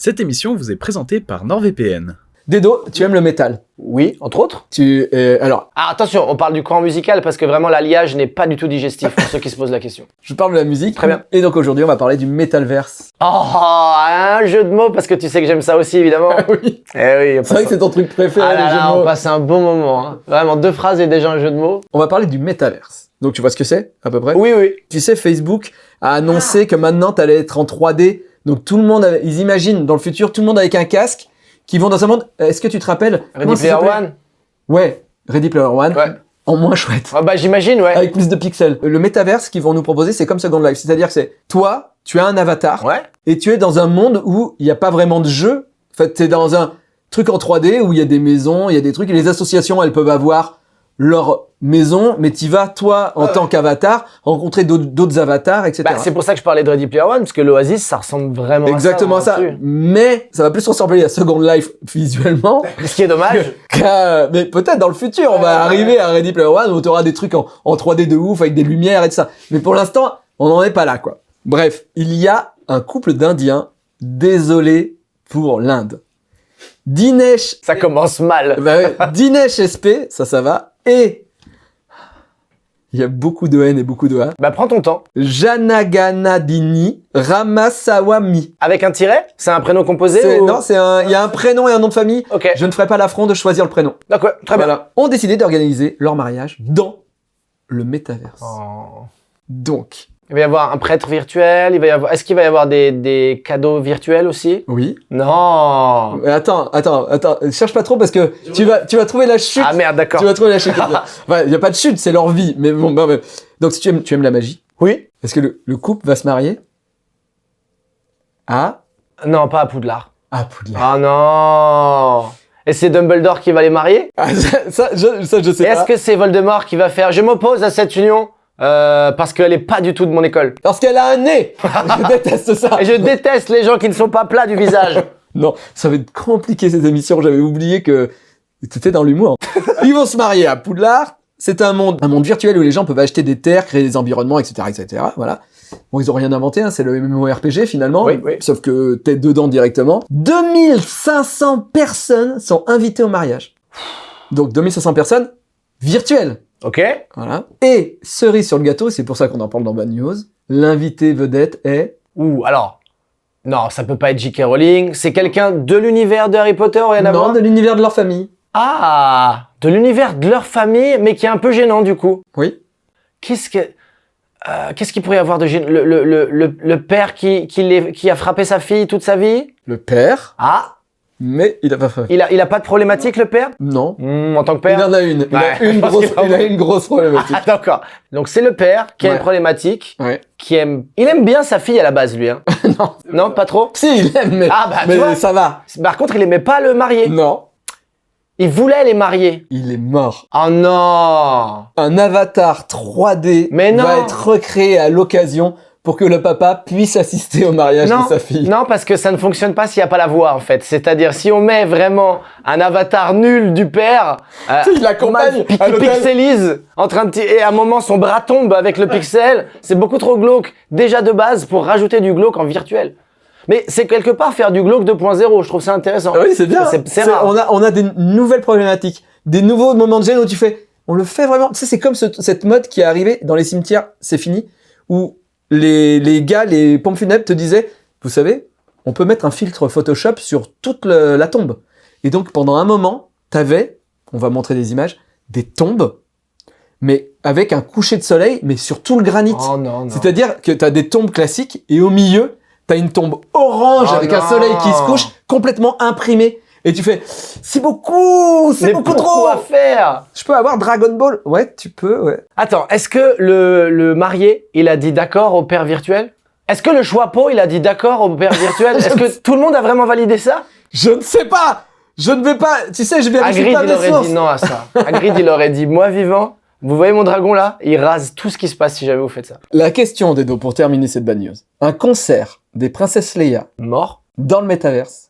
Cette émission vous est présentée par NordVPN. Dedo, tu aimes le métal? Oui, entre autres. Alors, Ah, attention, on parle du courant musical parce que vraiment l'alliage n'est pas du tout digestif pour ceux qui se posent la question. je parle de la musique. Très bien. Et donc aujourd'hui, on va parler du Metalverse. Oh, un jeu de mots parce que tu sais que j'aime ça aussi évidemment. Oui. Eh oui, C'est vrai que c'est ton truc préféré, ah les là jeux de là, mots. on passe un bon moment. Hein. Vraiment, 2 phrases et déjà un jeu de mots. On va parler du Metaverse. Donc tu vois ce que c'est, à peu près? Oui, oui. Tu sais, Facebook a annoncé que maintenant, t'allais être en 3D. Donc tout le monde, ils imaginent dans le futur, tout le monde avec un casque, qui vont dans un monde... Est-ce que tu te rappelles? Ready Player One. Ouais, Ready Player One. Ouais. En moins chouette. Ah bah j'imagine, ouais. Avec plus de pixels. Le Metaverse qu'ils vont nous proposer, c'est comme Second Life. C'est-à-dire que c'est toi, tu as un avatar, Ouais. et tu es dans un monde où il n'y a pas vraiment de jeu. En fait, t'es dans un truc en 3D où il y a des maisons, il y a des trucs, et les associations, elles peuvent avoir leur maison, mais t'y vas, toi, en tant qu'avatar, rencontrer d'autres avatars, etc. Bah, c'est pour ça que je parlais de Ready Player One, parce que l'Oasis, ça ressemble vraiment Exactement à ça. ça. Mais ça va plus ressembler à Second Life visuellement. Ce qui est dommage. Mais peut-être dans le futur, on va arriver à Ready Player One où tu auras des trucs en 3D de ouf avec des lumières et tout ça. Mais pour l'instant, on n'en est pas là, quoi. Bref, il y a un couple d'Indiens, désolé pour l'Inde. Dinesh, Ça commence mal. bah ouais, Dinesh SP, ça va, et il y a beaucoup de N et beaucoup de A. Bah prends ton temps. Janaganadini Ramasawamy. Avec un tiret? C'est un prénom composé ou... Non, il y a un prénom et un nom de famille. Ok. Je ne ferai pas l'affront de choisir le prénom. D'accord, très bien. Voilà. Ont décidé d'organiser leur mariage dans le métaverse. Oh. Donc, Il va y avoir un prêtre virtuel, est-ce qu'il va y avoir des cadeaux virtuels aussi? oui. Non. Attends, cherche pas trop parce que tu vas trouver la chute. Ah merde, d'accord. Tu vas trouver la chute. Il y a pas de chute, c'est leur vie. Mais bon, donc si tu aimes la magie, Oui? est-ce que le couple va se marier à Non, pas à Poudlard. Poudlard. Ah non. Et c'est Dumbledore qui va les marier? Ah, ça, je sais Et pas. est-ce que c'est Voldemort qui va faire « Je m'oppose à cette union parce qu'elle est pas du tout de mon école. Parce qu'elle a un nez. Je déteste ça. » Et je déteste les gens qui ne sont pas plats du visage. Non, ça va être compliqué cette émission. J'avais oublié que t'étais dans l'humour. Ils vont se marier à Poudlard. C'est un monde virtuel où les gens peuvent acheter des terres, créer des environnements, etc., etc. Voilà. Bon, ils ont rien inventé, hein, c'est le MMORPG finalement. Oui, oui. Sauf que t'es dedans directement. 2500 personnes sont invitées au mariage. Donc 2500 personnes virtuelles. Ok? Voilà. Et cerise sur le gâteau, c'est pour ça qu'on en parle dans Bad News. L'invité vedette est... Ou alors... Non, ça peut pas être J.K. Rowling. C'est quelqu'un de l'univers de Harry Potter, rien à Non, voir? de l'univers de leur famille. Ah, de l'univers de leur famille, mais qui est un peu gênant du coup. Oui. Qu'est-ce qu'il pourrait y avoir de gênant? Le père qui a frappé sa fille toute sa vie? Le père, Ah, mais il a pas fait. il a pas de problématique le père? Non. En tant que Il père? en a une. Il a Ouais, une parce grosse, qu'il a- il a une grosse problématique. Ah d'accord. Donc c'est le père qui a Ouais. une problématique, Ouais. il aime bien sa fille à la base lui. Hein. Non. Non, pas trop? Si, il aime, mais, Ah, bah, tu mais vois. ça va. Par contre, il aimait pas le marier. Non. Il voulait les marier. Il est mort. Oh non. Un avatar 3D Mais non. va être recréé à l'occasion pour que le papa puisse assister au mariage Non, de sa fille. non, parce que ça ne fonctionne pas s'il n'y a pas la voix en fait. C'est-à-dire si on met vraiment un avatar nul du père, Il l'accompagne qui à l'hôtel. pixelise et à un moment son bras tombe avec le pixel, c'est beaucoup trop glauque déjà de base pour rajouter du glauque en virtuel. Mais c'est quelque part faire du glauque 2.0, je trouve ça intéressant. Oui, c'est bien. C'est rare. On a des nouvelles problématiques, des nouveaux moments de gêne où tu fais, on le fait vraiment. Tu sais, c'est comme cette mode qui est arrivée dans les cimetières, c'est fini, où les gars, les pompes funèbres te disaient, vous savez, on peut mettre un filtre Photoshop sur toute la tombe. Et donc, pendant un moment, t'avais, on va montrer des images, des tombes, mais avec un coucher de soleil, mais sur tout le granit. Oh non, non. C'est-à-dire que t'as des tombes classiques, et au milieu, t'as une tombe orange Oh avec un non. soleil qui se couche, complètement imprimé. Et tu fais, c'est beaucoup Mais trop. pourquoi faire? Je peux avoir Dragon Ball? Ouais, tu peux, ouais. Attends, est-ce que le marié, il a dit d'accord au père virtuel? Est-ce que le Choixpeau, il a dit d'accord au père virtuel? Est-ce que tout le monde a vraiment validé ça? Je ne sais pas. Je ne vais pas. Tu sais, je vérifie Hagrid, pas il mes aurait sources. dit non à ça. Hagrid, il aurait dit, moi vivant, vous voyez mon dragon là? Il rase tout ce qui se passe si jamais vous faites ça. La question, Dedo, pour terminer cette bad news. Un concert des princesses Leia Mort? dans le métaverse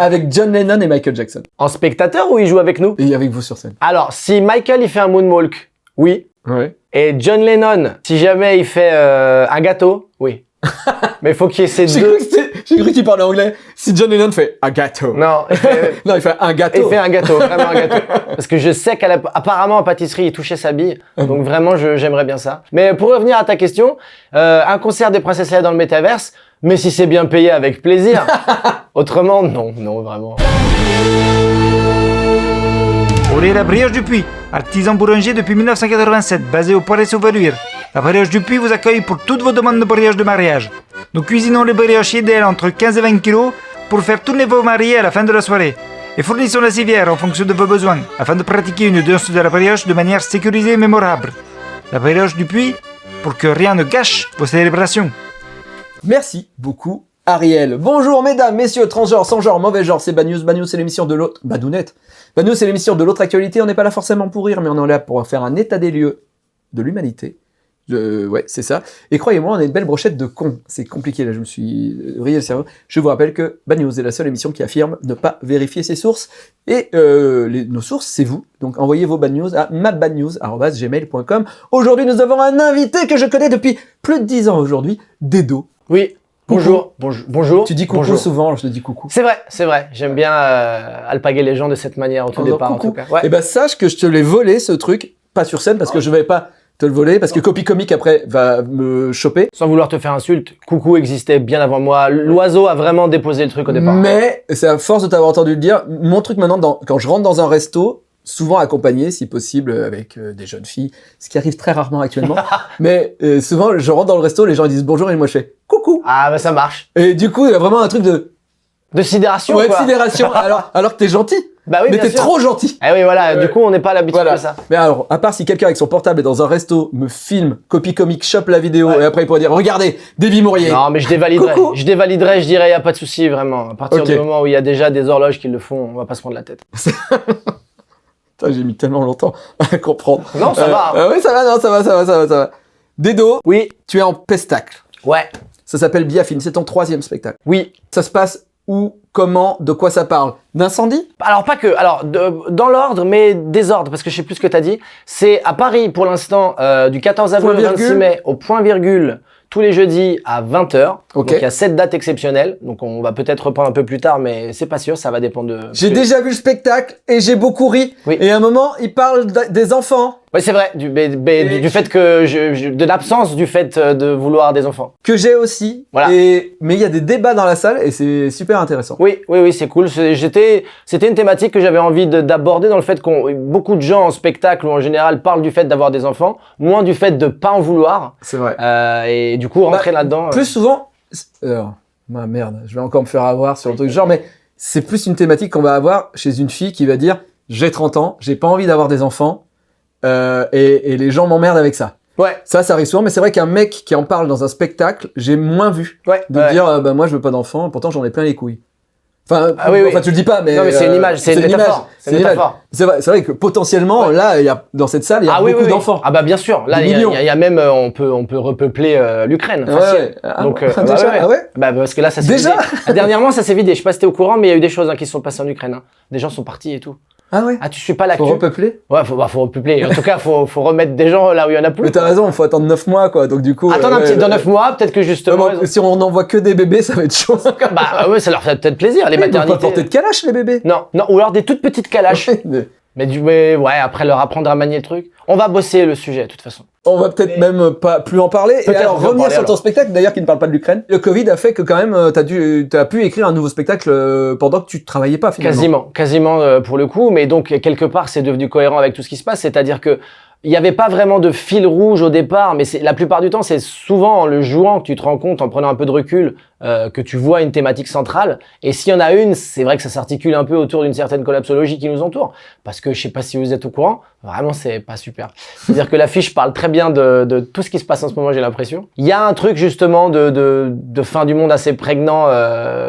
avec John Lennon et Michael Jackson. En spectateur ou il joue avec nous? Et avec vous sur scène. Alors, si Michael, il fait un moonwalk, oui. Ouais. Et John Lennon, si jamais il fait un gâteau, oui. Mais il faut qu'il y ait ces J'ai deux. cru qu'il parlait anglais. Si John Lennon fait un gâteau. Non, Non, il fait un il gâteau. fait un gâteau, vraiment un gâteau. Parce que je sais qu'apparemment en pâtisserie, il touchait sa bille. Donc vraiment, j'aimerais bien ça. Mais pour revenir à ta question, un concert des Princesses Leia dans le métaverse, mais si c'est bien payé, avec plaisir. Autrement, non, vraiment. Olé la brioche du Puy, artisan boulanger depuis 1987, basé au Poiré-Sauveur. La brioche du Puy vous accueille pour toutes vos demandes de brioche de mariage. Nous cuisinons les brioches idéales entre 15 et 20 kg pour faire tourner vos mariés à la fin de la soirée. Et fournissons la civière en fonction de vos besoins, afin de pratiquer une danse de la brioche de manière sécurisée et mémorable. La brioche du Puy, pour que rien ne gâche vos célébrations. Merci beaucoup, Ariel. Bonjour, mesdames, messieurs, transgenres, sans genre, mauvais genre, c'est Bagnews. Bagnews, c'est l'émission de l'autre. Badounette. Bagnews, c'est l'émission de l'autre actualité. On n'est pas là forcément pour rire, mais on est là pour faire un état des lieux de l'humanité. Ouais, c'est ça. Et croyez-moi, on a une belle brochette de cons. C'est compliqué, là, je me suis vrillé le cerveau. Je vous rappelle que Bagnews est la seule émission qui affirme ne pas vérifier ses sources. Et nos sources, c'est vous. Donc envoyez vos bad news à mabadnews@gmail.com. Aujourd'hui, nous avons un invité que je connais depuis plus de 10 ans aujourd'hui, Dedo. Oui, bonjour. Tu dis coucou bonjour. souvent, je te dis coucou. C'est vrai. J'aime bien alpaguer les gens de cette manière au tout En disant départ, en coucou. tout cas. Ouais. Et ben sache que je te l'ai volé, ce truc, pas sur scène, parce que je vais pas te le voler, parce que Copy Comic après va me choper. Sans vouloir te faire insulte, coucou existait bien avant moi. L'oiseau a vraiment déposé le truc au départ. Mais c'est à force de t'avoir entendu le dire, mon truc maintenant, quand je rentre dans un resto, souvent accompagné, si possible, avec des jeunes filles, ce qui arrive très rarement actuellement, mais souvent je rentre dans le resto, les gens ils disent bonjour et moi je fais coucou. Ah, bah ça marche. Et du coup, il y a vraiment un truc de sidération, ouais, de quoi. sidération, alors que t'es gentil. Bah oui, mais bien t'es sûr. trop gentil. Eh oui, voilà, du coup, on n'est pas à l'habitude Voilà. de ça. Mais alors, à part si quelqu'un avec son portable est dans un resto, me filme, Copy Comic, chope la vidéo, Ouais. et après il pourrait dire, regardez, Davy Mourier. Non, mais je dévaliderais. Coucou. Je dévaliderais, je dirais, y a pas de souci, vraiment. À partir Ok. du moment où il y a déjà des horloges qui le font, on va pas se prendre la tête. Putain, j'ai mis tellement longtemps à comprendre. Non, ça va. Oui, ça va, non, ça va. Dedo, Oui, tu es en pestacle. ouais, Ça s'appelle Biafine, c'est ton 3e spectacle. oui. Ça se passe où, comment, de quoi ça parle? D'incendie? Alors pas que, alors dans l'ordre, mais désordre, parce que je sais plus ce que t'as dit. C'est à Paris pour l'instant, du 14 avril au Point 26 virgule. mai, au point virgule, tous les jeudis à 20h. Ok. Donc il y a 7 dates exceptionnelles. Donc on va peut-être reprendre un peu plus tard, mais c'est pas sûr, ça va dépendre de... J'ai déjà vu le spectacle et j'ai beaucoup ri. Oui. Et à un moment, il parle des enfants Oui, c'est vrai, du fait que de l'absence du fait de vouloir des enfants. que j'ai aussi. Voilà. Mais il y a des débats dans la salle et c'est super intéressant. Oui, c'est cool. C'était une thématique que j'avais envie d'aborder dans le fait qu'on beaucoup de gens en spectacle ou en général parlent du fait d'avoir des enfants, moins du fait de pas en vouloir. C'est vrai. Et du coup rentrer là-dedans. Plus souvent, alors, merde, je vais encore me faire avoir sur le truc genre, mais c'est plus une thématique qu'on va avoir chez une fille qui va dire j'ai 30 ans, j'ai pas envie d'avoir des enfants et les gens m'emmerdent avec ça. Ouais. Ça arrive souvent, mais c'est vrai qu'un mec qui en parle dans un spectacle, j'ai moins vu Ouais. de ouais. dire bah moi je veux pas d'enfants, pourtant j'en ai plein les couilles. Enfin, Ah oui, oui. enfin tu le dis pas, mais Non mais c'est une image, c'est une métaphore. C'est une image. métaphore. C'est vrai que potentiellement là, il y a dans cette salle, il y a Ah oui, beaucoup oui, oui. d'enfants. Ah bah bien sûr. Là Des il y, millions. y a même on peut repeupler l'Ukraine. Ouais, Facile. ouais. Ah, Donc déjà, bah, ouais. ah ouais. Bah parce que là ça s'est Déjà vidé. Dernièrement ça s'est vidé. Je sais pas si t'es au courant, mais il y a eu des choses qui se sont passées en Ukraine. Hein. Des gens sont partis et tout. Ah ouais. Ah tu suis pas Faut l'actu? repeupler. Ouais, faut repeupler. En tout cas, faut remettre des gens là où il y en a plus. Mais t'as raison, il faut attendre 9 mois quoi. Donc du coup. Attends un petit dans 9 mois, peut-être que justement. Vraiment, si on n'envoie que des bébés, ça va être chaud. Bah ouais, ça leur fait peut-être plaisir les Ils vont pas maternités. porter de calache les bébés. Non, ou alors des toutes petites calaches. Mais ouais, après leur apprendre à manier le truc. On va bosser le sujet de toute façon. On va peut-être même pas plus en parler. Et Peut-être alors plus en revenir parler, sur ton alors. spectacle, d'ailleurs qui ne parle pas de l'Ukraine. Le Covid a fait que quand même t'as pu écrire un nouveau spectacle pendant que tu travaillais pas finalement. Quasiment pour le coup, mais donc quelque part c'est devenu cohérent avec tout ce qui se passe, c'est-à-dire que il n'y avait pas vraiment de fil rouge au départ, mais la plupart du temps, c'est souvent en le jouant que tu te rends compte, en prenant un peu de recul, que tu vois une thématique centrale. Et s'il y en a une, c'est vrai que ça s'articule un peu autour d'une certaine collapsologie qui nous entoure. Parce que je sais pas si vous êtes au courant, vraiment c'est pas super. C'est-à-dire que l'affiche parle très bien de tout ce qui se passe en ce moment, j'ai l'impression. Il y a un truc justement de fin du monde assez prégnant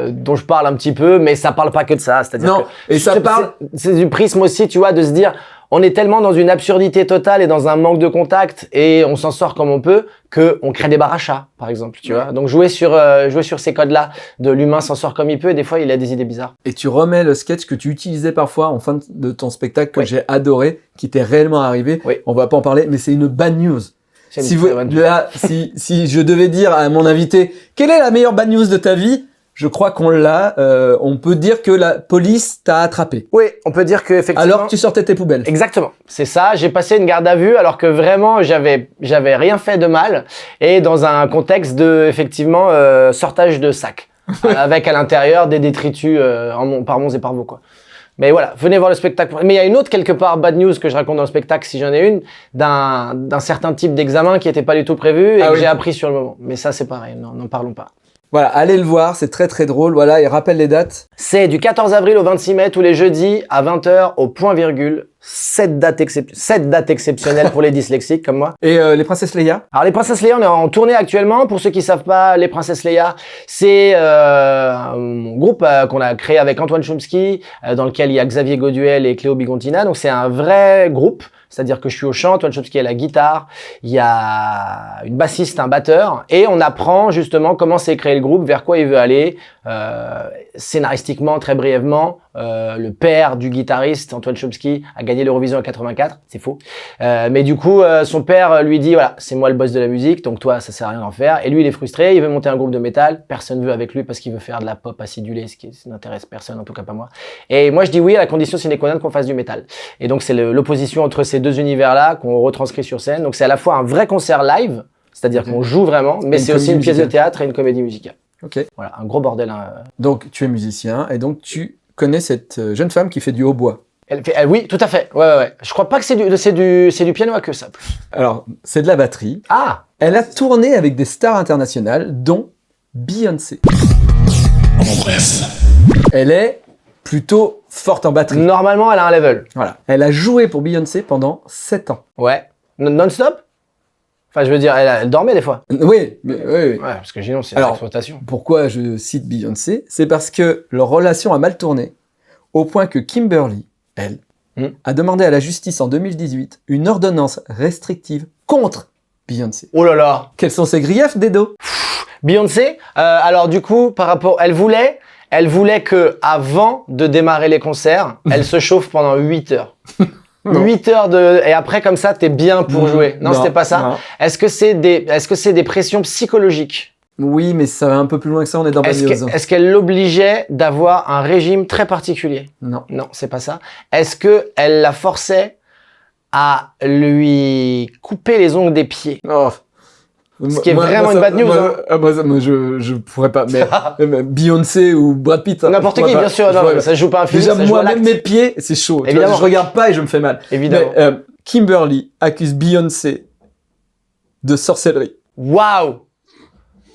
dont je parle un petit peu, mais ça parle pas que de ça. C'est-à-dire Non, que et ça parle. c'est du prisme aussi, tu vois, de se dire on est tellement dans une absurdité totale et dans un manque de contact et on s'en sort comme on peut que on crée des barachas, par exemple, tu vois. Donc jouer sur ces codes-là de l'humain s'en sort comme il peut et des fois il a des idées bizarres. Et tu remets le sketch que tu utilisais parfois en fin de ton spectacle que Oui. j'ai adoré, qui t'est réellement arrivé. Oui. On va pas en parler, mais c'est une bad news. C'est une Si, très bonne- là, si je devais dire à mon invité, quelle est la meilleure bad news de ta vie? Je crois qu'on l'a. On peut dire que la police t'a attrapé. Oui, on peut dire que effectivement. Alors que tu sortais tes poubelles. Exactement, c'est ça. J'ai passé une garde à vue alors que vraiment j'avais rien fait de mal et dans un contexte de effectivement sortage de sacs avec à l'intérieur des détritus par monts et par veaux quoi. Mais voilà, venez voir le spectacle. Mais il y a une autre quelque part bad news que je raconte dans le spectacle si j'en ai une d'un certain type d'examen qui était pas du tout prévu et que j'ai appris sur le moment. Mais ça c'est pareil, n'en parlons pas. Voilà, allez le voir, c'est très très drôle. Voilà, et rappelle les dates. C'est du 14 avril au 26 mai, tous les jeudis à 20h au point virgule. 7 dates exceptionnelles pour les dyslexiques comme moi. Et les Princesses Leia. Alors les Princesses Leia, on est en tournée actuellement. Pour ceux qui savent pas, les Princesses Leia, c'est un groupe qu'on a créé avec Antoine Chomsky, dans lequel il y a Xavier Goduel et Cléo Bigontina. Donc c'est un vrai groupe. C'est-à-dire que je suis au chant, Antoine Chomsky à la guitare, il y a une bassiste, un batteur, et on apprend justement comment s'est créé le groupe, vers quoi il veut aller, scénaristiquement, très brièvement. Le père du guitariste, Antoine Chomsky, a gagné l'Eurovision en 84, c'est faux. Mais du coup, son père lui dit, voilà, c'est moi le boss de la musique, donc toi, ça sert à rien d'en faire. Et lui, il est frustré, il veut monter un groupe de métal, personne veut avec lui parce qu'il veut faire de la pop acidulée, ce qui n'intéresse personne, en tout cas pas moi. Et moi, je dis oui à la condition sine qua non qu'on fasse du métal. Et donc, c'est l'opposition entre ces deux univers-là qu'on retranscrit sur scène. Donc, c'est à la fois un vrai concert live, c'est-à-dire qu'on joue vraiment, mais c'est aussi une pièce de théâtre et une comédie musicale. Ok. Voilà, un gros bordel. Donc, tu es musicien et donc tu connais cette jeune femme qui fait du hautbois. Oui, tout à fait. Ouais. Je crois pas que c'est du piano à queue, ça. Alors, c'est de la batterie. Ah! Elle a tourné avec des stars internationales, dont Beyoncé. En bref. Elle est plutôt forte en batterie. Normalement, elle a un level. Voilà. Elle a joué pour Beyoncé pendant 7 ans. Ouais. Non-stop? Enfin, je veux dire, elle dormait des fois. Oui, oui. Ouais, parce que sinon, c'est l'exploitation. Pourquoi je cite Beyoncé? C'est parce que leur relation a mal tourné, au point que Kimberly, elle, a demandé à la justice en 2018 une ordonnance restrictive contre Beyoncé. Oh là là! Quels sont ses griefs, Dedo? Beyoncé, alors du coup, par rapport, elle voulait que avant de démarrer les concerts, elle se chauffe pendant 8 heures. 8 heures et après comme ça t'es bien pour jouer. Non, c'était pas ça. Non. Est-ce que c'est des pressions psychologiques? Oui, mais ça va un peu plus loin que ça, on est dans Bagnoz. Est-ce qu'elle l'obligeait d'avoir un régime très particulier? Non. Non, c'est pas ça. Est-ce que elle la forçait à lui couper les ongles des pieds? Oh. Ce qui est vraiment une bad news. Moi, je pourrais pas. Mais Beyoncé ou Brad Pitt. N'importe qui, bien sûr. Non, ça joue pas un film. Déjà, ça joue à moi-même, l'acte. mes pieds, c'est chaud. Tu Évidemment. vois, je regarde pas et je me fais mal. Évidemment. Mais, Kimberly accuse Beyoncé de sorcellerie. Waouh!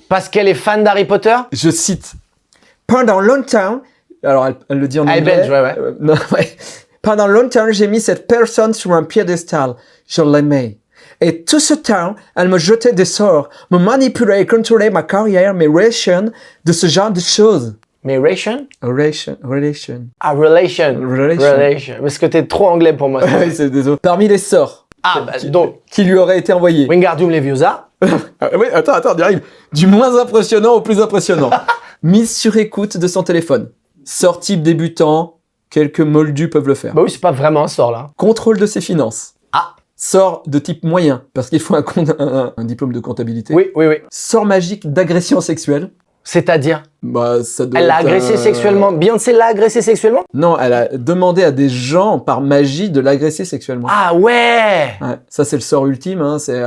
Parce qu'elle est fan d'Harry Potter? Je cite. Pendant longtemps, alors elle le dit en anglais. Elle est belge, ouais. Non, ouais. Pendant longtemps, j'ai mis cette personne sur un piédestal. Je l'aimais. Et tout ce temps, elle me jetait des sorts, me manipulait et contrôlait ma carrière, mes relations, de ce genre de choses. Mais relation? Relation. Ah, relation. Parce que t'es trop anglais pour moi. Oui, c'est désolé. Parmi les sorts Donc, qui lui auraient été envoyés. Wingardium Leviosa. Oui, attends, on y arrive. Du moins impressionnant au plus impressionnant. Mise sur écoute de son téléphone. Sort type débutant, quelques moldus peuvent le faire. Bah oui, c'est pas vraiment un sort, là. Contrôle de ses finances. Ah. Sort de type moyen, parce qu'il faut un diplôme de comptabilité. Oui. Sort magique d'agression sexuelle. C'est-à-dire? Bah, ça doit Elle l'a être, agressé sexuellement. Beyoncé l'a agressé sexuellement? Non, elle a demandé à des gens, par magie, de l'agresser sexuellement. Ah ouais! Ouais, ça, c'est le sort ultime, hein. C'est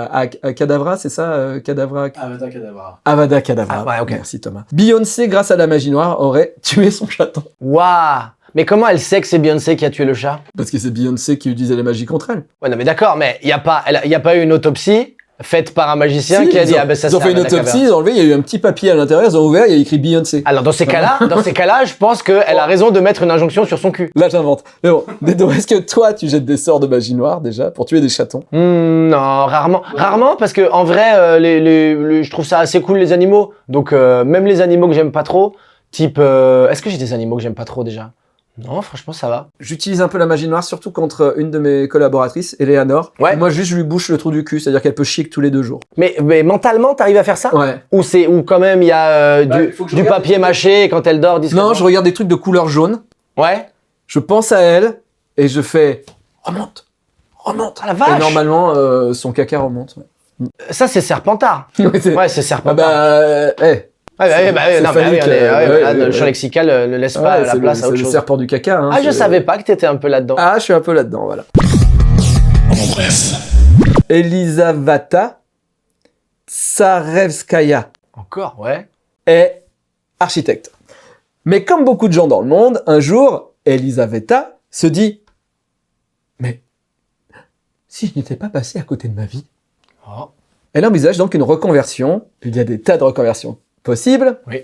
Kadavra, c'est ça, Kadavra? Avada Kedavra. Avada Kedavra. Ah ouais, ok. Merci, Thomas. Beyoncé, grâce à la magie noire, aurait tué son chaton. Waouh! Mais comment elle sait que c'est Beyoncé qui a tué le chat? Parce que c'est Beyoncé qui utilisait la magie contre elle. Ouais, non, mais d'accord, mais il y a pas eu une autopsie faite par un magicien Si, qui a dit, ils ont, ça ils ont fait une autopsie, ils ont enlevé, il y a eu un petit papier à l'intérieur, ils ont ouvert, il y a écrit Beyoncé. Alors, dans ces cas-là, je pense qu'elle a raison de mettre une injonction sur son cul. Là, j'invente. Mais bon, Dedo, est-ce que toi, tu jettes des sorts de magie noire, déjà, pour tuer des chatons? Non, rarement. Rarement, parce que en vrai, je trouve ça assez cool, les animaux. Donc, même les animaux que j'aime pas trop, type... Est-ce que j'ai des animaux que j'aime pas trop, déjà? Non, franchement, ça va. J'utilise un peu la magie noire, surtout contre une de mes collaboratrices, Eleanor. Ouais. Moi, juste, je lui bouche le trou du cul, c'est-à-dire qu'elle peut chier que tous les 2 jours. Mais mentalement, t'arrives à faire ça? Ouais. Ou quand même, il y a il faut que je du regarde papier mâché et quand elle dort, discrètement. Non, je regarde des trucs de couleur jaune, Ouais. je pense à elle, et je fais remonte. Ah, la vache! Et normalement, son caca remonte. Ouais. Ça, c'est Serpentard. Ouais, c'est- Ouais, c'est Ah Serpentard. bah, Ouais, non, mais phallique, le champ lexical ne laisse pas la place à autre c'est le chose. serpent du caca. Hein, Ah, je c'est- savais pas que t'étais un peu là-dedans. Ah, je suis un peu là-dedans, voilà. En bref. Elisaveta Tsarevskaya Encore, ouais. est architecte. Mais comme beaucoup de gens dans le monde, un jour, Elisaveta se dit « Mais si je n'étais pas passé à côté de ma vie ?» Oh. Elle envisage donc une reconversion. Il y a des tas de reconversions possibles. Oui.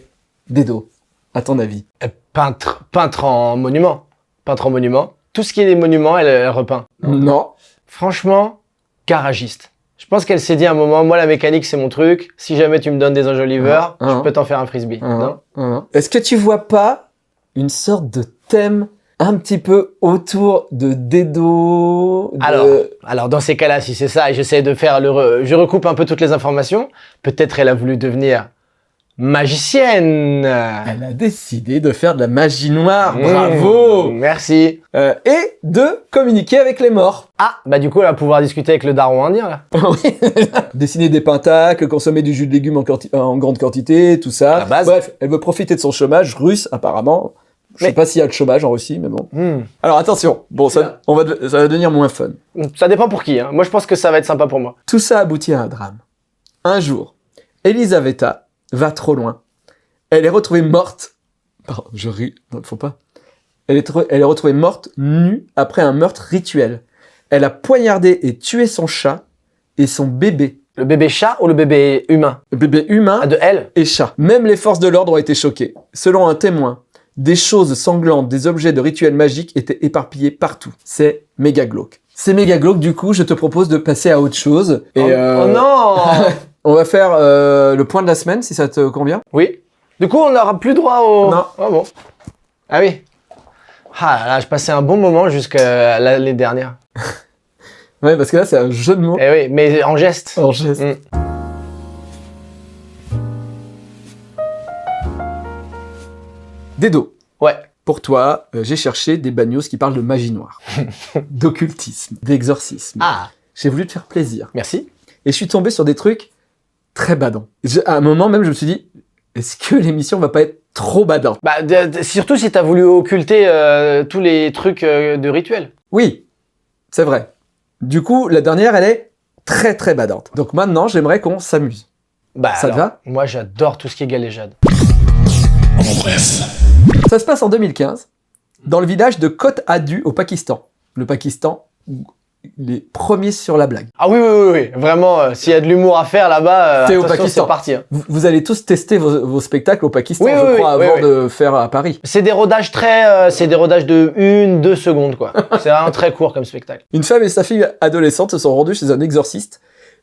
Dedo, à ton avis? Peintre en monument. Peintre en monument. Tout ce qui est des monuments, elle repeint. Non. Franchement, garagiste. Je pense qu'elle s'est dit à un moment, moi la mécanique c'est mon truc, si jamais tu me donnes des enjoliveurs, Ah, ah. je peux t'en faire un frisbee. Non. Est-ce que tu vois pas une sorte de thème un petit peu autour de Dedo Alors dans ces cas-là, si c'est ça, et j'essaie de faire je recoupe un peu toutes les informations, peut-être elle a voulu devenir magicienne. Elle a décidé de faire de la magie noire, bravo. Merci. Et de communiquer avec les morts. Ah, bah du coup elle va pouvoir discuter avec le daron indien là. Oui. Dessiner des pentacles, consommer du jus de légumes en grande quantité, tout ça. La base. Bref, elle veut profiter de son chômage russe, apparemment. Je sais pas s'il y a de chômage en Russie, mais bon. Alors attention, bon, ça va devenir moins fun. Ça dépend pour qui. Hein. Moi je pense que ça va être sympa pour moi. Tout ça aboutit à un drame. Un jour, Elisaveta va trop loin. Elle est retrouvée morte. Pardon, je ris. Non, faut pas. Elle est retrouvée morte, nue, après un meurtre rituel. Elle a poignardé et tué son chat et son bébé. Le bébé chat ou le bébé humain? Le bébé humain Ah, de elle? et chat. Même les forces de l'ordre ont été choquées. Selon un témoin, des choses sanglantes, des objets de rituels magiques étaient éparpillés partout. C'est méga glauque. C'est méga glauque, du coup, je te propose de passer à autre chose. Et Oh non. on va faire le point de la semaine, si ça te convient. Oui. Du coup, on n'aura plus droit au... Non. Ah bon. Ah oui. Ah là, je passais un bon moment jusqu'à l'année dernière. Ouais, parce que là, c'est un jeu de mots. Eh oui, mais en geste. En geste. Dedo. Ouais. Pour toi, j'ai cherché des bagnos qui parlent de magie noire, d'occultisme, d'exorcisme. Ah, J'ai voulu te faire plaisir. merci. Et je suis tombé sur des trucs très badants. À un moment même, je me suis dit, est-ce que l'émission va pas être trop badante? Bah, surtout si t'as voulu occulter tous les trucs de rituel. Oui, c'est vrai. Du coup, la dernière, elle est très très badante. Donc maintenant, j'aimerais qu'on s'amuse. Bah, Ça te va? moi, j'adore tout ce qui est galéjade. En bref. Ça se passe en 2015, dans le village de Côte Adu au Pakistan. Le Pakistan, les premiers sur la blague. Ah oui. Vraiment, s'il y a de l'humour à faire là-bas, T'es au attention, Pakistan. c'est parti. Hein. Vous allez tous tester vos spectacles au Pakistan, Oui, je oui, crois, oui, avant oui. de faire à Paris. C'est des rodages c'est des rodages de 1-2 secondes, quoi. C'est vraiment très court comme spectacle. Une femme et sa fille adolescente se sont rendues chez un exorciste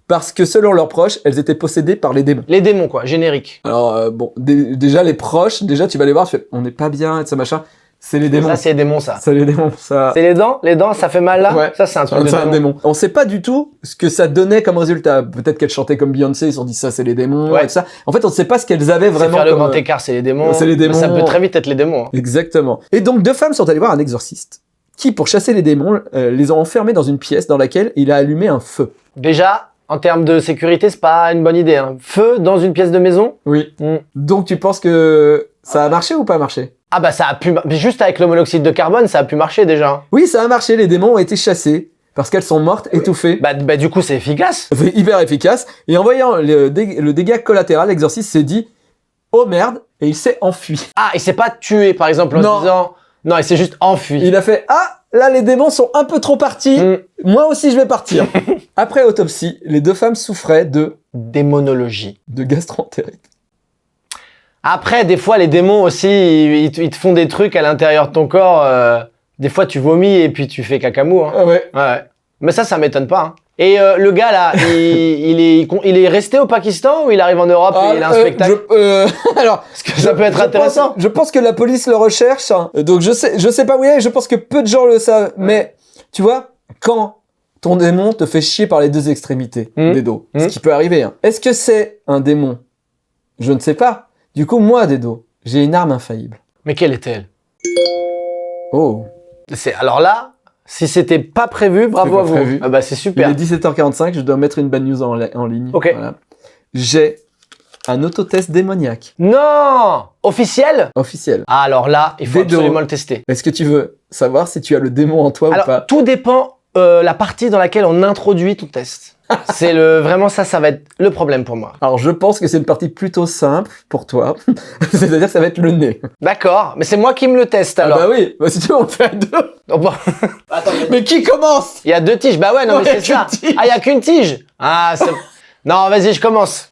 parce que selon leurs proches, elles étaient possédées par les démons. Les démons, quoi, générique. Alors bon, déjà les proches, déjà tu vas les voir, tu fais, on n'est pas bien et ça machin. C'est les démons. Ça, c'est les démons, ça. C'est les démons, ça. C'est les dents? Les dents, ça fait mal là? Ouais. Ça, c'est un truc de C'est un démon. démon. On sait pas du tout ce que ça donnait comme résultat. Peut-être qu'elles chantaient comme Beyoncé, ils se sont dit ça c'est les démons Ouais. et tout ça. En fait, on ne sait pas ce qu'elles avaient C'est vraiment faire le comme... grand écart, c'est les démons. c'est les démons. Ça peut très vite être les démons. Hein. Exactement. Et donc deux femmes sont allées voir un exorciste qui, pour chasser les démons, les ont enfermées dans une pièce dans laquelle il a allumé un feu. Déjà, en termes de sécurité, c'est pas une bonne idée. Hein. Feu dans une pièce de maison? Oui. Mm. Donc tu penses que ça a marché ou pas marché? Ah bah ça a pu... Mais juste avec le monoxyde de carbone, ça a pu marcher déjà. Oui, ça a marché. Les démons ont été chassés parce qu'elles sont mortes, étouffées. Bah du coup, c'est efficace. C'est hyper efficace. Et en voyant le dégât collatéral, l'exorciste s'est dit « Oh merde !» et il s'est enfui. Ah, il s'est pas tué, par exemple, en Non. disant... Non, il s'est juste enfui. Il a fait « Ah, là les démons sont un peu trop partis, Mm. moi aussi je vais partir !» Après autopsie, les deux femmes souffraient de Démonologie. gastroentérite. Après, des fois, les démons aussi, ils te font des trucs à l'intérieur de ton corps. Des fois, tu vomis et puis tu fais cacamou. Hein. Ah ouais. Ouais. Mais ça m'étonne pas. Hein. Et le gars, là, il est resté au Pakistan ou il arrive en Europe et il a un spectacle Alors, Parce que ça peut être intéressant. Je pense que la police le recherche, hein. Donc je sais pas où il est, je pense que peu de gens le savent. Mais, tu vois, quand ton démon te fait chier par les deux extrémités des dos, ce qui peut arriver, hein. Est-ce que c'est un démon? Je ne sais pas. Du coup, moi, Dedo, j'ai une arme infaillible. Mais quelle est-elle? Oh. Alors là, Si c'était pas prévu, bravo pas à vous. prévu. Ah bah c'est Il super. est 17h45, je dois mettre une bad news en ligne. Ok. Voilà. J'ai un autotest démoniaque Non! Officiel? officiel. Ah, alors là, il faut Vedo. absolument le tester. Est-ce que tu veux savoir si tu as le démon en toi ou Alors, pas? tout dépend la partie dans laquelle on introduit ton test. C'est vraiment ça va être le problème pour moi. Alors, je pense que c'est une partie plutôt simple pour toi. C'est-à-dire que ça va être le nez. D'accord, mais c'est moi qui me le teste alors. Ah bah oui, bah, si tu veux, on le fait à deux. Oh, bon. Mais qui commence? Il y a 2 tiges, bah ouais, non Ouais, mais c'est y a ça. qu'une tige. Ah, il y a qu'une tige. Ah, c'est... Non, vas-y, je commence.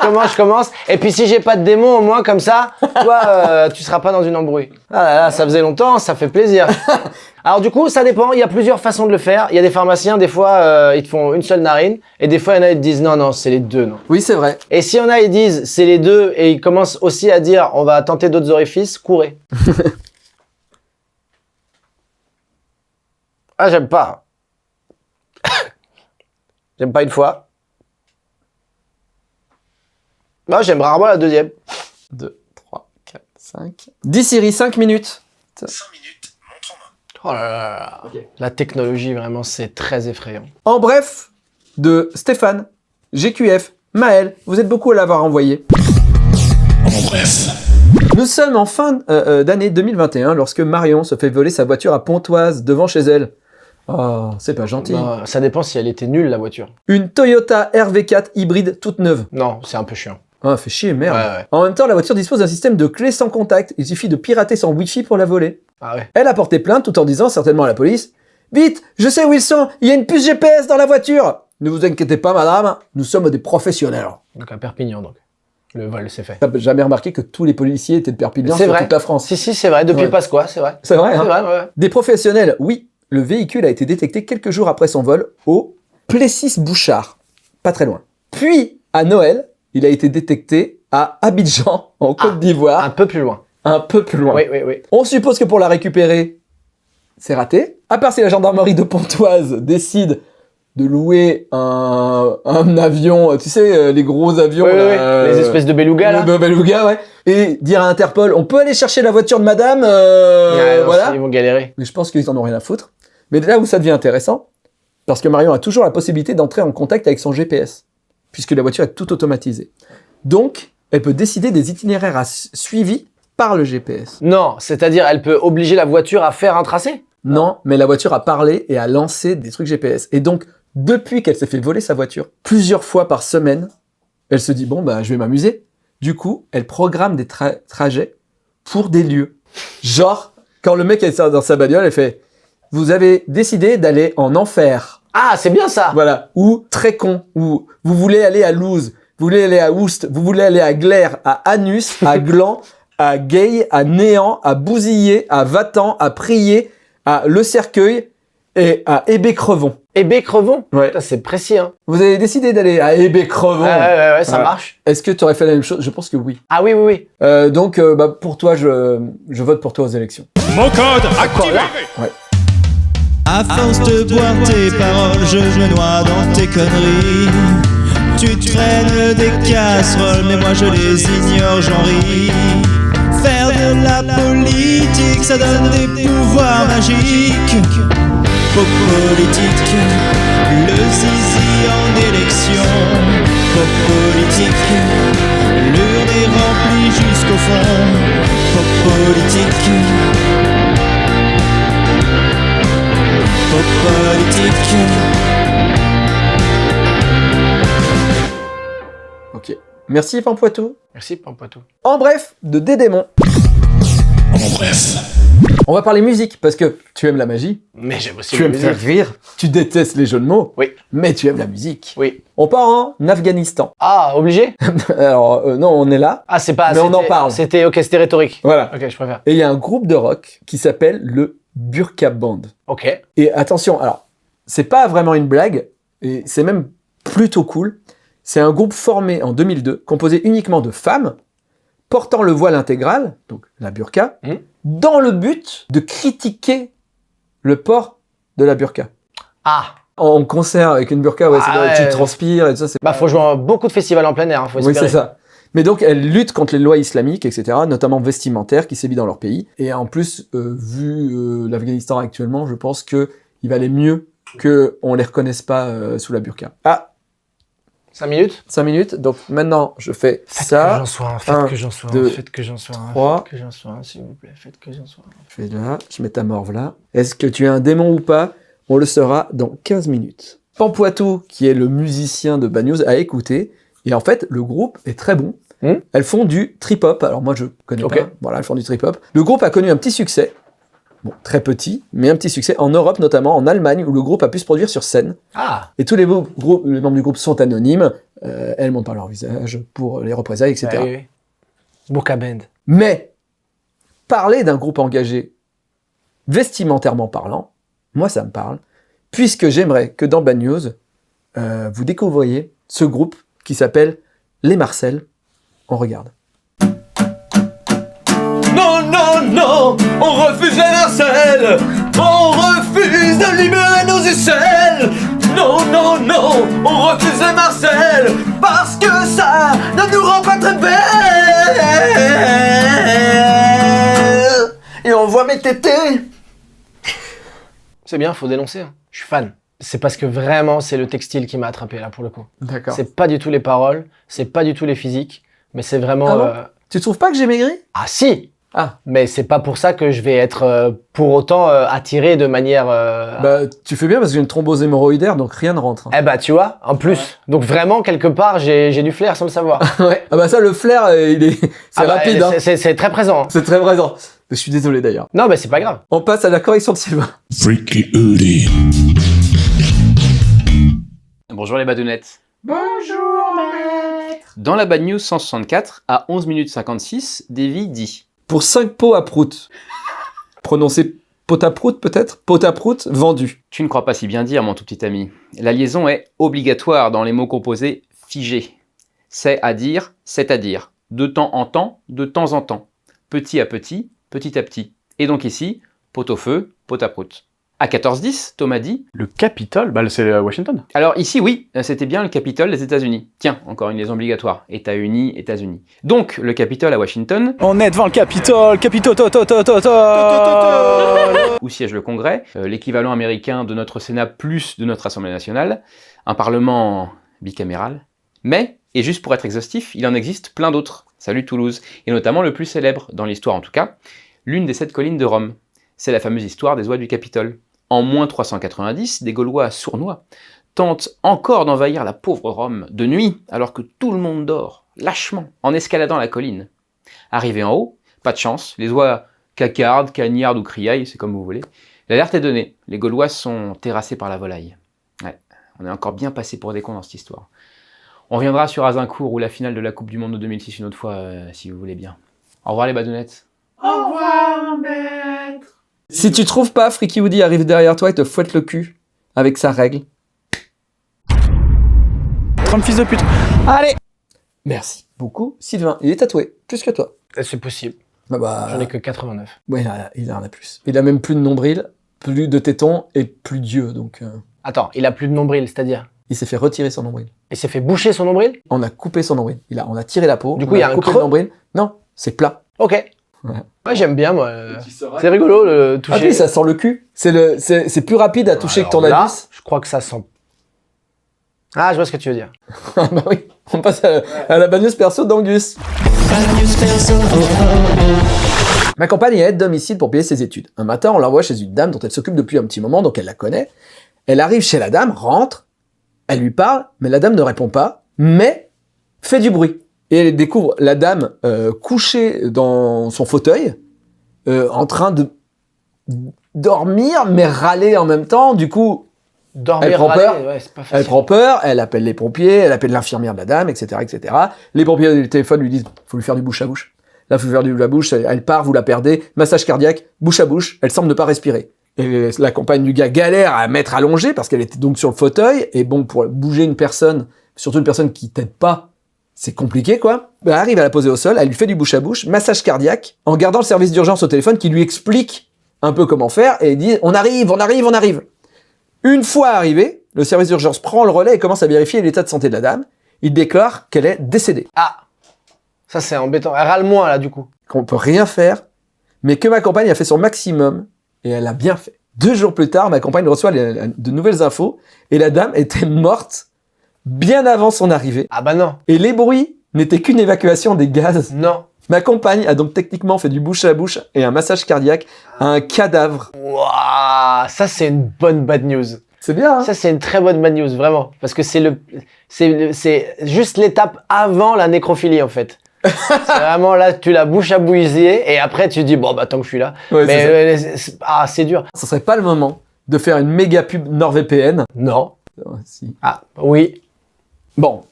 Je commence. Et puis si j'ai pas de démon, au moins comme ça, toi, tu seras pas dans une embrouille. Ah là là, ça faisait longtemps, ça fait plaisir. Alors du coup, ça dépend. Il y a plusieurs façons de le faire. Il y a des pharmaciens, des fois, ils te font une seule narine, et des fois, il y en a ils te disent non, c'est les deux, non. Oui, c'est vrai. Et si y en a ils disent c'est les deux, et ils commencent aussi à dire on va tenter d'autres orifices, courez. Ah, j'aime pas. J'aime pas une fois. Moi, j'aime rarement la deuxième. 2, 3, 4, 5. 10 Siri, 5 minutes. 5 minutes, montre en main. Oh là là là. La technologie, vraiment, c'est très effrayant. En bref, de Stéphane, GQF, Maël, vous êtes beaucoup à l'avoir envoyé. En bref. Nous sommes en fin d'année 2021 lorsque Marion se fait voler sa voiture à Pontoise devant chez elle. Oh, c'est pas gentil. Non, ça dépend si elle était nulle, la voiture. Une Toyota RV4 hybride toute neuve. Non, c'est un peu chiant. Ah, fait chier, merde. Ouais. En même temps, la voiture dispose d'un système de clé sans contact. Il suffit de pirater son Wi-Fi pour la voler. Ah ouais. Elle a porté plainte tout en disant certainement à la police « Vite, je sais où ils sont, il y a une puce GPS dans la voiture !» Ne vous inquiétez pas, madame, nous sommes des professionnels. Donc à Perpignan, donc. Le vol, c'est fait. T'as jamais remarqué que tous les policiers étaient de Perpignan C'est sur vrai. toute la France? Si, c'est vrai, depuis Ouais. Pasqua, c'est vrai. C'est vrai, C'est hein? vrai, ouais. Des professionnels, oui. Le véhicule a été détecté quelques jours après son vol au Plessis-Bouchard, pas très loin. Puis, à Noël, il a été détecté à Abidjan, en Côte d'Ivoire, Un peu plus loin. un peu plus loin. Oui. On suppose que pour la récupérer, c'est raté. À part si la gendarmerie de Pontoise décide de louer un avion, tu sais, les gros avions, Oui, là, les espèces de belugas, là. le beluga, ouais. Et dire à Interpol, on peut aller chercher la voiture de madame, Ouais, non, voilà. Ils vont galérer. Mais je pense qu'ils en ont rien à foutre. Mais là où ça devient intéressant, parce que Marion a toujours la possibilité d'entrer en contact avec son GPS, puisque la voiture est tout automatisée. Donc, elle peut décider des itinéraires suivis par le GPS. Non, c'est-à-dire, elle peut obliger la voiture à faire un tracé. Non, mais la voiture a parlé et a lancé des trucs GPS. Et donc, depuis qu'elle s'est fait voler sa voiture, plusieurs fois par semaine, elle se dit, bon, bah, je vais m'amuser. Du coup, elle programme des trajets pour des lieux. Genre, quand le mec est dans sa bagnole, elle fait, vous avez décidé d'aller en enfer. Ah, c'est bien ça. Voilà. Ou très con. Ou vous voulez aller à Louz, vous voulez aller à Oust, vous voulez aller à Glaire, à Anus, à Gland, à Gay, à Néant, à Bousillé, à Vatan, à Prier, à Le Cercueil et à Hébé-Crevon. Hébé-Crevon. Ouais. Putain, c'est précis, hein. Vous avez décidé d'aller à Hébé-Crevon. Ouais, ça Ouais. marche. Est-ce que tu aurais fait la même chose? Je pense que oui. Ah oui. Donc, bah, pour toi, je vote pour toi aux élections. Mon code activé. À force de boire tes paroles, je me noie dans tes conneries. Tu traînes des casseroles, mais moi je les ignore, j'en ris. Faire de la politique, ça donne des pouvoirs magiques. Pop politique, le zizi en élection. Pop politique, l'urne est remplie jusqu'au fond. Pop politique. Pop politique. Ok. Merci, Pampoitou. Merci, Pampoitou. En bref, de Dédémon. En bref. On va parler musique, parce que tu aimes la magie, Mais j'aime aussi tu la aimes faire musique. rire, tu détestes les jeux de mots, Oui. mais tu aimes la musique. Oui. On part en Afghanistan. Ah, obligé. Alors, non, on est là, Ah, c'est pas... Mais on en c'était- parle. C'était rhétorique. voilà. Ok, je préfère. Et il y a un groupe de rock qui s'appelle le Burqa Band. Ok. Et attention, alors, c'est pas vraiment une blague, et c'est même plutôt cool. C'est un groupe formé en 2002, composé uniquement de femmes, portant le voile intégral, donc la burqa, dans le but de critiquer le port de la burqa. Ah. En concert avec une burqa, ouais, Ah c'est là où ouais. tu transpires et tout ça, c'est Bah, faut jouer à beaucoup de festivals en plein air, hein, faut oui, espérer. c'est ça. Mais donc, elle lutte contre les lois islamiques, etc., notamment vestimentaires, qui sévissent dans leur pays. Et en plus, vu l'Afghanistan actuellement, je pense qu'il valait mieux qu'on les reconnaisse pas sous la burqa. Ah, 5 minutes 5 minutes. Donc maintenant, je fais Faites ça. que j'en sois un, faites Un, que j'en sois deux, un, faites que j'en sois un, 3. faites que j'en sois un, s'il vous plaît, faites que j'en sois un. Je fais là, je mets ta morve là. Est-ce que tu es un démon ou pas? On le saura dans 15 minutes. Pampoitou, qui est le musicien de Bad News, a écouté. Et en fait, le groupe est très bon. Elles font du trip-hop. Alors moi, je connais pas. Voilà, elles font du trip-hop. Le groupe a connu un petit succès. Bon, très petit, mais un petit succès en Europe, notamment en Allemagne, où le groupe a pu se produire sur scène. Ah. Et tous les membres du groupe sont anonymes. Elles montrent par leur visage pour les représailles, etc. Ah, oui. Burqa Band. Mais, parler d'un groupe engagé, vestimentairement parlant, moi ça me parle, puisque j'aimerais que dans Bad News, vous découvriez ce groupe qui s'appelle Les Marcel. On regarde. Non, non, non, on refuse les Marcel. On refuse de libérer nos aisselles. Non, non, non, on refuse les Marcel. Parce que ça ne nous rend pas très belles. Et on voit mes tétés. C'est bien, faut dénoncer. Hein. Je suis fan. C'est parce que vraiment, c'est le textile qui m'a attrapé là pour le coup. D'accord. C'est pas du tout les paroles, c'est pas du tout les physiques, mais c'est vraiment. Ah bon Tu trouves pas que j'ai maigri? Ah si. Ah. Mais c'est pas pour ça que je vais être pour autant attiré de manière. Bah, tu fais bien parce que j'ai une thrombose hémorroïdaire, donc rien ne rentre. Eh bah tu vois, en plus. Ouais. Donc vraiment, quelque part, j'ai du flair sans le savoir. Ouais. Ah bah ça, le flair, c'est rapide. Hein. C'est très présent. C'est très présent. Je suis désolé d'ailleurs. Non, mais c'est pas grave. On passe à la correction de Sylvain. Freaky Hoodie. Bonjour les badounettes. Bonjour maître. Dans la Bad News 164, à 11 minutes 56, Davy dit pour 5 pots à prout. Prononcé pot à prout peut-être? Pot à prout vendu. « Tu ne crois pas si bien dire, mon tout petit ami. La liaison est obligatoire dans les mots composés figés. C'est à dire, c'est-à-dire. De temps en temps, de temps en temps. Petit à petit, petit à petit. Et donc ici, pot au feu, pot à prout. » À 14h10, Thomas dit... Le Capitole, bah c'est Washington. Alors ici, oui, c'était bien le Capitole des États-Unis. Tiens, encore une liaison obligatoire. États-Unis, États-Unis. Donc, le Capitole à Washington... On est devant le Capitole, où siège le Congrès, l'équivalent américain de notre Sénat plus de notre Assemblée nationale, un parlement bicaméral. Mais, et juste pour être exhaustif, il en existe plein d'autres. Salut Toulouse. Et notamment le plus célèbre, dans l'histoire en tout cas, l'une des 7 collines de Rome. C'est la fameuse histoire des oies du Capitole. En moins 390, des Gaulois sournois tentent encore d'envahir la pauvre Rome de nuit, alors que tout le monde dort, lâchement, en escaladant la colline. Arrivés en haut, pas de chance, les oies cacardent, cagnardent ou criaillent, c'est comme vous voulez. L'alerte est donnée, les Gaulois sont terrassés par la volaille. Ouais, on est encore bien passé pour des cons dans cette histoire. On reviendra sur Azincourt ou la finale de la Coupe du Monde de 2006 une autre fois, si vous voulez bien. Au revoir les badounettes. Au revoir, maître. Si tu trouves pas, Freaky Woody arrive derrière toi et te fouette le cul avec sa règle. 30 fils de pute. Allez. Merci beaucoup. Sylvain, il est tatoué, plus que toi. C'est possible. Bah, J'en ai que 89. Ouais, il en a plus. Il a même plus de nombril, plus de tétons et plus d'yeux, donc... Attends, il a plus de nombril, c'est-à-dire? Il s'est fait retirer son nombril. Il s'est fait boucher son nombril? On a coupé son nombril. On a tiré la peau. Du coup, il y a un coupé creux. le nombril. Non, c'est plat. Ok. Ouais. Ouais, j'aime bien, moi. C'est rigolo, le toucher. Ah oui, ça sent le cul. C'est plus rapide à toucher que ton là, anus. je crois que ça sent... Ah, je vois ce que tu veux dire. Ah bah oui, on passe à la Bad News perso d'Angus. Ma compagne est aide domicile pour payer ses études. Un matin, on l'envoie chez une dame dont elle s'occupe depuis un petit moment, donc elle la connaît. Elle arrive chez la dame, rentre, elle lui parle, mais la dame ne répond pas, mais fait du bruit. Et elle découvre la dame couchée dans son fauteuil, en train de dormir, mais râler en même temps. Du coup, Dormir, elle prend râler, peur. ouais, c'est pas facile. Elle prend peur, elle appelle les pompiers, elle appelle l'infirmière de la dame, etc., etc. Les pompiers au téléphone lui disent « faut lui faire du bouche à bouche ». Là, faut lui faire du bouche à bouche, elle part, vous la perdez, massage cardiaque, bouche à bouche, elle semble ne pas respirer. Et la compagne du gars galère à mettre allongée parce qu'elle était donc sur le fauteuil, et bon, pour bouger une personne, surtout une personne qui t'aide pas, c'est compliqué, quoi. Elle arrive à la poser au sol, elle lui fait du bouche à bouche, massage cardiaque, en gardant le service d'urgence au téléphone qui lui explique un peu comment faire, et il dit « on arrive, on arrive, on arrive ». Une fois arrivé, le service d'urgence prend le relais et commence à vérifier l'état de santé de la dame. Il déclare qu'elle est décédée. Ah. Ça, c'est embêtant. Elle râle moins, là, du coup. qu'on peut rien faire, mais que ma compagne a fait son maximum, et elle a bien fait. 2 jours plus tard, ma compagne reçoit de nouvelles infos, et la dame était morte bien avant son arrivée. Ah bah non. Et les bruits n'étaient qu'une évacuation des gaz. Non. Ma compagne a donc techniquement fait du bouche à bouche et un massage cardiaque à un cadavre. Waouh, ça, c'est une bonne bad news. C'est bien, hein? Ça, c'est une très bonne bad news, vraiment. Parce que c'est juste l'étape avant la nécrophilie, en fait. C'est vraiment là, tu la bouche à bouiller, et après, tu dis, bon, bah, tant que je suis là. Ouais, Mais c'est c'est dur. ça serait pas le moment de faire une méga pub NordVPN. Non. Si. Ah, oui. Bon,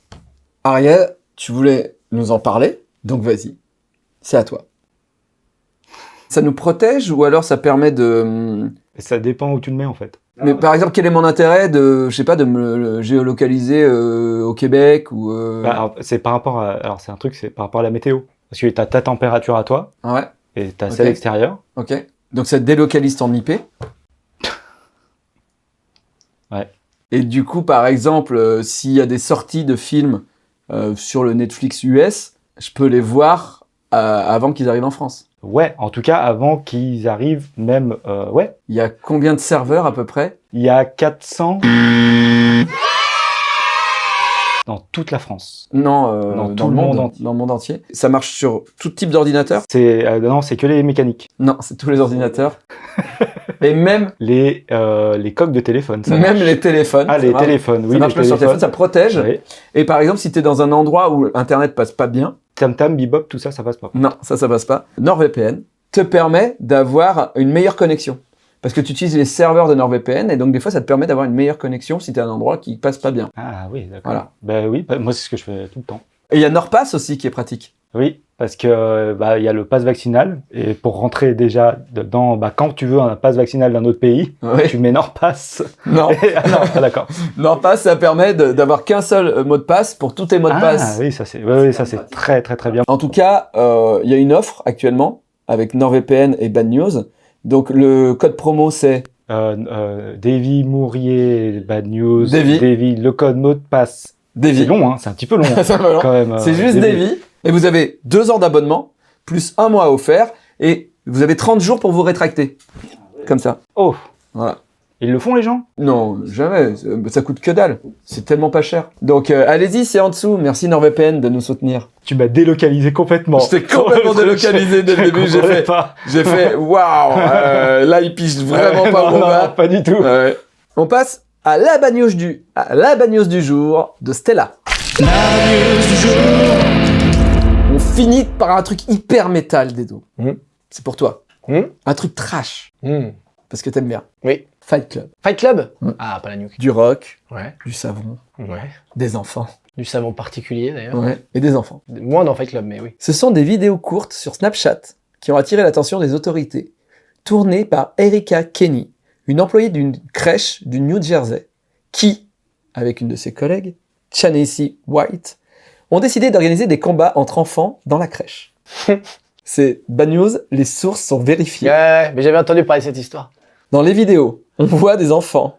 Ariel, tu voulais nous en parler, donc vas-y, c'est à toi. Ça nous protège ou alors ça permet de... Ça dépend où tu le mets en fait. Mais par exemple, quel est mon intérêt de, je sais pas, de me le géolocaliser au Québec ou... Alors, c'est par rapport à... Alors c'est un truc, c'est par rapport à la météo. Parce que t'as ta température à toi Ah ouais, et t'as Ok. celle extérieure. ok. Donc ça délocalise ton IP. Ouais. Et du coup, par exemple, s'il y a des sorties de films sur le Netflix US, je peux les voir avant qu'ils arrivent en France. Ouais, en tout cas avant qu'ils arrivent même... ouais, Il y a combien de serveurs à peu près? il y a 400... dans toute la France. Non, Dans dans tout le le monde, monde entier. dans le monde entier. Ça marche sur tout type d'ordinateur? Non, c'est que les mécaniques. Non, c'est tous les ordinateurs. Et même Les coques de téléphone, ça même marche. les téléphones. Ah, ça les marche. téléphones, oui, Ça marche les pas sur téléphone, ça protège. Oui. Et par exemple, si tu es dans un endroit où Internet passe pas bien, Tam Tam, Bebop, tout ça, ça passe pas. non, ça passe pas. NordVPN te permet d'avoir une meilleure connexion. Parce que tu utilises les serveurs de NordVPN et donc des fois, ça te permet d'avoir une meilleure connexion si tu es à un endroit qui passe pas bien. Ah oui, d'accord. Voilà. Bah oui, moi c'est ce que je fais tout le temps. Et il y a NordPass aussi qui est pratique. Oui, parce que il y a le pass vaccinal et pour rentrer déjà dedans, quand tu veux un pass vaccinal d'un autre pays, Ouais. tu mets NordPass. Non, Ah non, ah, d'accord. NordPass, ça permet d'avoir qu'un seul mot de passe pour tous tes mots de Ah passe. oui, ça c'est, oui, ça c'est très très très bien. En tout cas, il y a une offre actuellement avec NordVPN et Bad News. Donc le code promo c'est Davy Mourier, Bad News, Davy. le code mot de passe. Davy. C'est long, hein, c'est un petit peu long. C'est un peu long. Quand même. C'est juste Davy. Et vous avez 2 ans d'abonnement, plus 1 mois offert, et vous avez 30 jours pour vous rétracter. Comme ça. Oh, Voilà. ils le font les gens? Non, jamais. Ça coûte que dalle. C'est tellement pas cher. Donc allez-y, c'est en dessous. Merci NordVPN de nous soutenir. Tu m'as délocalisé complètement. Je t'ai complètement délocalisé dès le début. J'ai fait waouh. Là, il pige vraiment pas non, mon bas. pas du tout. Ouais. On passe à la bad news du jour de Stella. La news du jour. On finit par un truc hyper métal, Dedo. Mhm. C'est pour toi. Mhm. Un truc trash. Parce que t'aimes bien. Oui. Fight Club. Fight Club? Mm. Ah, pas la nuque. Du rock, Ouais. du savon, Ouais. des enfants. Du savon particulier, d'ailleurs. Ouais. Et des enfants. Moins dans Fight Club, mais oui. Ce sont des vidéos courtes sur Snapchat qui ont attiré l'attention des autorités, tournées par Erika Kenny, une employée d'une crèche du New Jersey, qui, avec une de ses collègues, Chanesi White, ont décidé d'organiser des combats entre enfants dans la crèche. C'est bad news, les sources sont vérifiées. Ouais, mais j'avais entendu parler de cette histoire. Dans les vidéos, on voit des enfants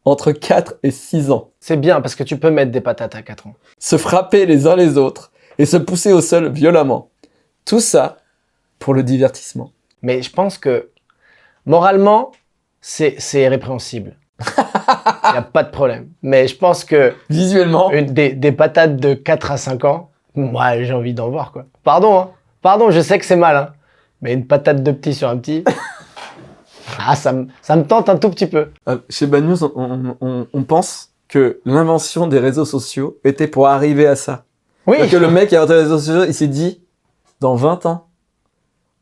entre 4 et 6 ans C'est bien, parce que tu peux mettre des patates à 4 ans. se frapper les uns les autres et se pousser au sol violemment. Tout ça pour le divertissement. Mais je pense que, moralement, c'est répréhensible. Il n'y a pas de problème. Mais je pense que Visuellement, des patates de 4 à 5 ans, moi, j'ai envie d'en voir, quoi. Pardon, hein. Pardon, je sais que c'est mal, hein. Mais une patate de petit sur un petit... Ah, ça me tente un tout petit peu. chez Bad News, on pense que l'invention des réseaux sociaux était pour arriver à ça. Oui. Que le mec qui a inventé les réseaux sociaux, il s'est dit, dans 20 ans,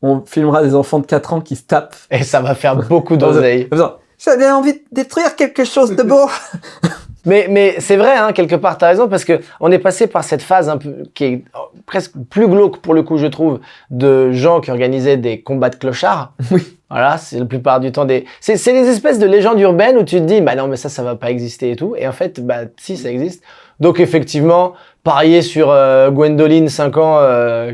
on filmera des enfants de 4 ans qui se tapent. Et ça va faire beaucoup d'oseille. J'avais envie de détruire quelque chose de beau. Mais c'est vrai, hein, quelque part, t'as raison, parce que on est passé par cette phase un peu, qui est presque plus glauque pour le coup, je trouve, de gens qui organisaient des combats de clochards. Oui. Voilà, c'est la plupart du temps c'est les espèces de légendes urbaines où tu te dis, bah non, mais ça va pas exister et tout. Et en fait, bah si, ça existe. Donc effectivement, parier sur Gwendoline, 5 ans,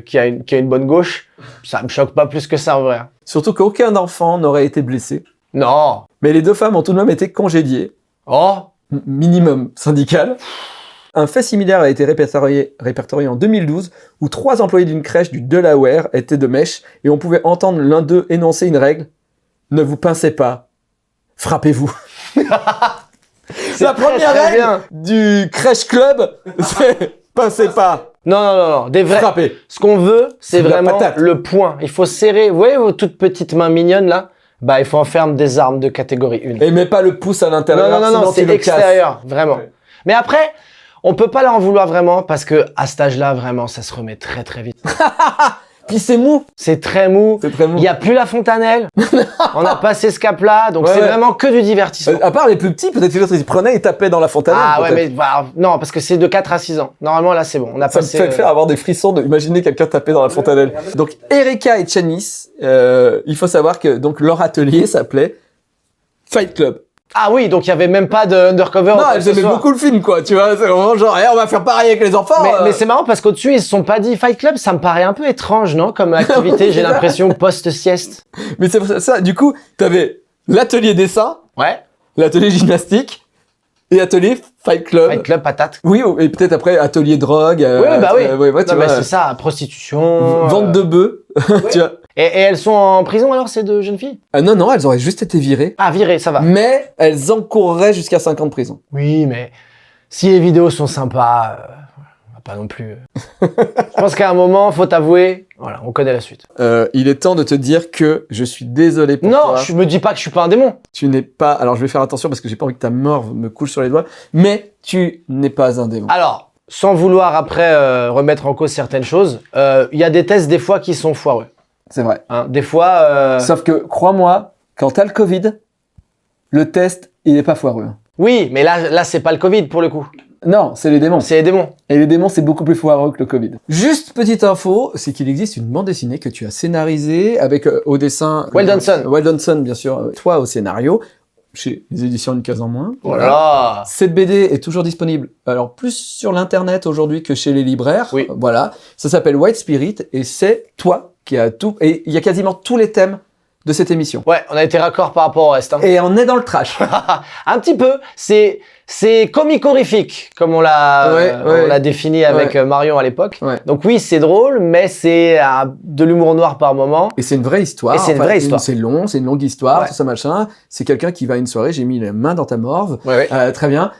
qui a une bonne gauche, ça me choque pas plus que ça en vrai. Surtout qu'aucun enfant n'aurait été blessé. Non. Mais les 2 femmes ont tout de même été congédiées. Oh. Minimum syndical. Un fait similaire a été répertorié en 2012 où 3 employés d'une crèche du Delaware étaient de mèche et on pouvait entendre l'un d'eux énoncer une règle. Ne vous pincez pas, frappez-vous. La première très règle bien. du crèche club, c'est pincez pas, Non, des vrais. frappez. Ce qu'on veut, c'est C'est de la vraiment patate. le point. Il faut serrer. Vous voyez vos toutes petites mains mignonnes là? Bah, il faut en faire des armes de catégorie 1. Et mets pas le pouce à l'intérieur, Non, sinon c'est tu le casses. extérieur, vraiment. Ouais. Mais après, on peut pas leur en vouloir vraiment parce que à cet âge-là, vraiment, ça se remet très très vite. Puis c'est mou. C'est très mou. C'est très mou. Il y a plus la fontanelle. On a passé ce cap-là, donc Ouais, c'est ouais. vraiment que du divertissement. À part les plus petits, peut-être que les autres ils prenaient et tapaient dans la fontanelle. Ah ouais, peut-être. mais bah, non, parce que c'est de 4 à 6 ans. Normalement, là, c'est bon. On a Ça me passé. fait faire avoir des frissons de imaginer quelqu'un taper dans la fontanelle. Donc Erika et Chanice, il faut savoir que donc leur atelier s'appelait Fight Club. Ah oui, donc il y avait même pas de undercover. ou Non, quoi que elles ce aimaient soit. beaucoup le film, quoi. Tu vois, c'est vraiment genre, on va faire pareil avec les enfants. Mais c'est marrant parce qu'au-dessus, ils se sont pas dit Fight Club, ça me paraît un peu étrange, non? Comme activité, j'ai l'impression post-sieste. Mais c'est pour ça. Du coup, t'avais l'atelier dessin, Ouais. l'atelier gymnastique et l'atelier Fight Club. Fight Club, patate. Oui, et peut-être après atelier drogue. Oui, bah oui. Ouais, tu Non, mais vois. c'est ça, prostitution. Vente de bœufs. Tu vois. Et elles sont en prison alors, ces deux jeunes filles? Ah non, elles auraient juste été virées. Ah, virées, ça va. Mais elles encourraient jusqu'à 5 ans de prison. Oui, mais si les vidéos sont sympas, on va pas non plus. Je pense qu'à un moment, faut t'avouer, voilà, on connaît la suite. Il est temps de te dire que je suis désolé pour Non, toi. je me dis pas que je suis pas un démon. Tu n'es pas... Alors, je vais faire attention parce que j'ai pas envie que ta morve me couche sur les doigts. Mais tu n'es pas un démon. Alors, sans vouloir après remettre en cause certaines choses, il y a des tests des fois qui sont foireux. C'est vrai. Hein. Des fois. Sauf que, crois-moi, quand t'as le Covid, le test, il est pas foireux. Oui, mais là, c'est pas le Covid pour le coup. Non, c'est les démons. C'est les démons. Et les démons, c'est beaucoup plus foireux que le Covid. Juste petite info, c'est qu'il existe une bande dessinée que tu as scénarisée avec au dessin... Weldon Son. Weldon Son, bien sûr. Toi au scénario, chez les éditions Une Case en Moins. Voilà. Cette BD est toujours disponible, alors plus sur l'internet aujourd'hui que chez les libraires. Oui. Voilà. Ça s'appelle White Spirit et c'est toi qui as tout. Et il y a quasiment tous les thèmes de cette émission. Ouais, on a été raccord par rapport au reste. Hein. Et on est dans le trash. Un petit peu. C'est comique-horrifique, comme on l'a défini avec Marion à l'époque. Ouais. Donc oui, c'est drôle, mais c'est de l'humour noir par moment. Et c'est une vraie histoire. Et c'est une vraie histoire. C'est long, c'est une longue histoire, Ouais. tout ça machin. C'est quelqu'un qui va à une soirée, j'ai mis les mains dans ta morve. Ouais. Très bien.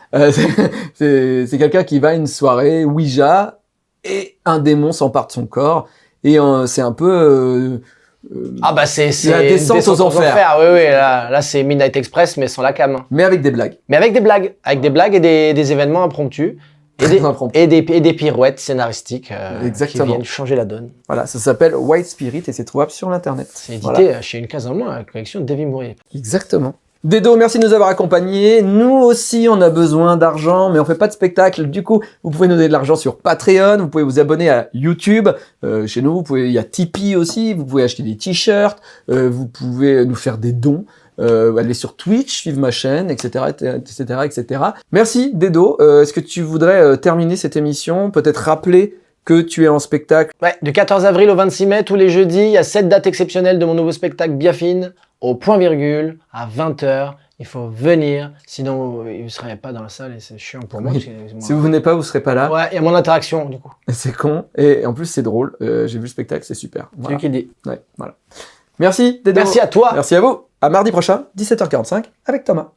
C'est quelqu'un qui va à une soirée Ouija et un démon s'empare de son corps. Et c'est un peu... Ah bah c'est la une descente aux enfers. Oui, là c'est Midnight Express, mais sans la cam. Hein. mais avec des blagues. Mais avec des blagues. Avec des blagues et des événements impromptus. Impromptus. Et des pirouettes scénaristiques qui Exactement. viennent changer la donne. Voilà, ça s'appelle White Spirit et c'est trouvable sur l'internet. C'est édité Voilà. chez Une Case en Moins, la collection de Davy Mourier. Exactement. Dedo, merci de nous avoir accompagnés. Nous aussi, on a besoin d'argent, mais on fait pas de spectacle. Du coup, vous pouvez nous donner de l'argent sur Patreon. Vous pouvez vous abonner à YouTube. Chez nous, il y a Tipeee aussi. Vous pouvez acheter des t-shirts. Vous pouvez nous faire des dons. Aller sur Twitch, suivre ma chaîne, etc., etc., etc. Merci, Dedo. Est-ce que tu voudrais terminer cette émission, peut-être rappeler que tu es en spectacle? Ouais, du 14 avril au 26 mai, tous les jeudis, il y a 7 dates exceptionnelles de mon nouveau spectacle Biafine, au point virgule, à 20h. Il faut venir, sinon vous ne serez pas dans la salle et c'est chiant pour moi. Oui. parce que moi- Si vous venez pas, vous serez pas là. Ouais, il y a mon interaction du coup. C'est con. Et en plus, c'est drôle. J'ai vu le spectacle, c'est super. C'est Voilà. lui qui le dit. Ouais, voilà. Merci, Dedo. Merci à toi. Merci à vous. À mardi prochain, 17h45, avec Thomas.